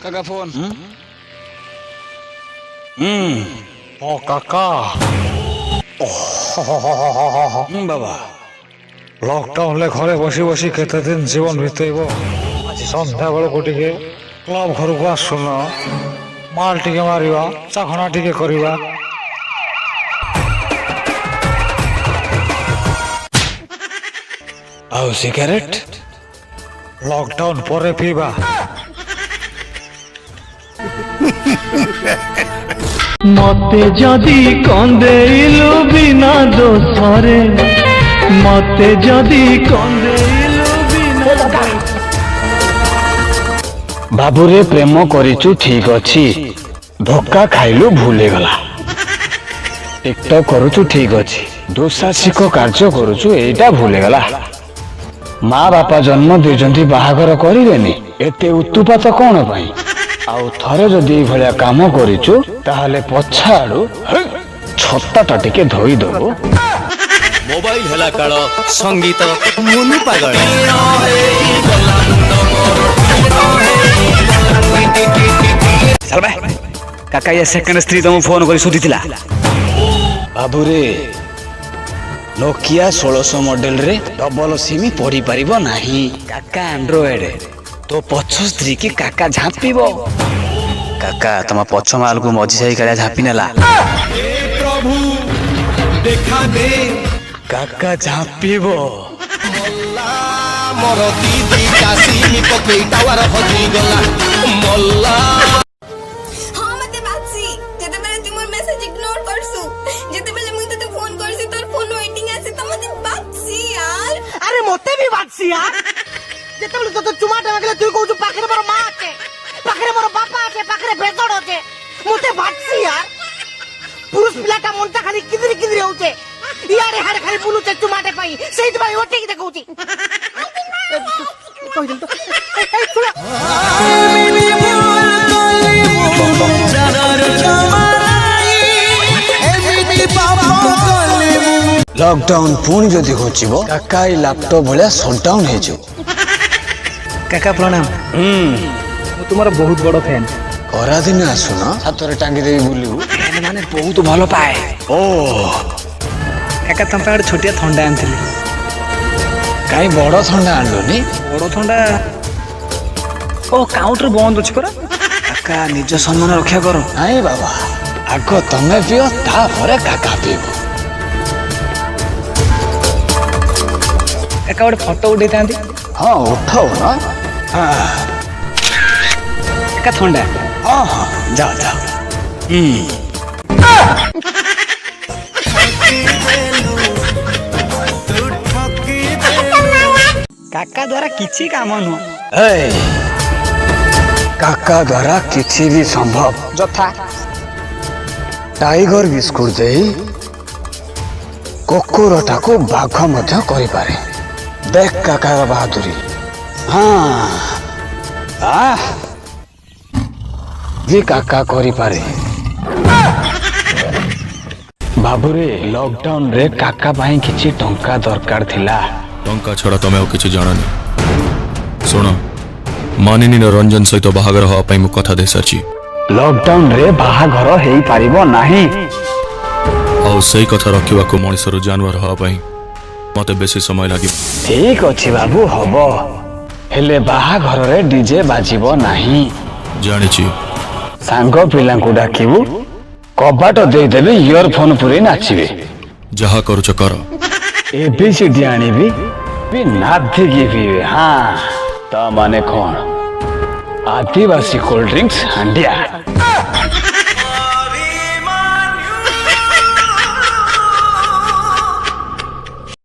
काका फोन ओ काका बाबा लॉकडाउन ले घरे बसी बसी केते दिन जीवन बितेब आज संध्या बेलू टिके क्लब घर को आसुन माल टिके मारिबा चाखणा टिके करिबा आउ सिगरेट लॉकडाउन परे पीबा मते जदि कंदेइलु बिना दोषरे मते जदि कंदेइलु बिना बाबूरे प्रेम करिचु ठीक अछि धोखा खाइलु भूले गला टिकटॉक करुचु ठीक अछि दुसाहसिक कार्य करुचु एटा भूले गला माँ बापा जन्म देजंती बाहागर करिवेनी एते उत्तुपात कोन पई आउ थरे जदि भलिया काम करिचु ताहाले पछाडू छत्ताटा टिके धोई दबो मोबाइल हेला काळ संगीत मुनु पागल चल बे काका ये सेकंड स्त्री तुम फोन करी सुधिथिला बाबूरे नोकिया 1600 मॉडल रे डबल सिम पड़ी परिबो नाही काका एंड्रॉइड तो पछ स्त्री की काका झापिबो काका तमा पछ माल को मझी जाई काला झापी नेला प्रभु देखा दे काका झापिबो मोर दीदी कासी मी पकई टावर हजी गला मल्ला हां मते बातसी जते बेले तू मोर मेसेज इग्नोर करसु जते बेले मुई तते फोन करसी तोर फोन वेटिंग आसे त मते बातसी यार अरे मोते भी बातसी यार जते बेले तो चुमा टांगले तू कहू पाखरे मोर मां आछे पाखरे मोर बापा आछे पाखरे बेजड़ होचे मोते बातसी यार पुरुष पिलाटा मनटा खाली किदरी किदरी होचे यारे हारे खाली बुलुचे चुमाटे पाई सेइत भाई ओटे की देखौची कहि दम तो ए सुना लॉकडाउन पुणी जदि होचिबो काका ई लैपटॉप भलिया शटडाउन हेजो काका प्रणाम मु तुम्हारा बहुत बड़ फैन खरा दिन आसुन छातरे टांगी देई बुलिबू माने बहुत भलो पाए ओ काका तम पे छोटिया थंडा आनथिली काई बड़ थंडा आनलोनी बड़ थंडा ओ काउंटर बंद अछि परा काका निज सम्मान रक्षा करो नाई बाबा आगो तमे पियो ता परे काका पिबो काका गोटे फोटो उठे थांती हां उठाओ ना हां काका थंडा हां हां जाओ जाओ काका द्वारा किछि काम नु ए काका द्वारा किछि भी संभव जथा टाइगर बिस्कुट दे कुकुरटा को बाघ मध्य करि पारे देख काका बहादुरी हाँ जी काका करि पारे बाबुरे लॉकडाउन रे काका भाई किछि टंका दरकार थिला टंका छड़ा तमे और किछि जाना नहीं सुनो मानिनी रंजन सहित बाहागर हवा पई मु कथा दे साची लॉकडाउन रे बाहागर हेई पारिबो नाही और सही कथा रखिवा को मनुष्य जानवर हवा पई मते बेसी समय लागि ठीक अछि बाबू हबो हेले बाहागर रे डीजे बाजिबो नाही जानि छी सांग पिला को डाकिबू कबाट दे देबे इयरफोन पुरे नाचिबे जहा करूछ कर एबीसीडी आनिबी भी नाथि गिबे हां ता माने कोन आदिवासी कोल्ड ड्रिंक्स हांडिया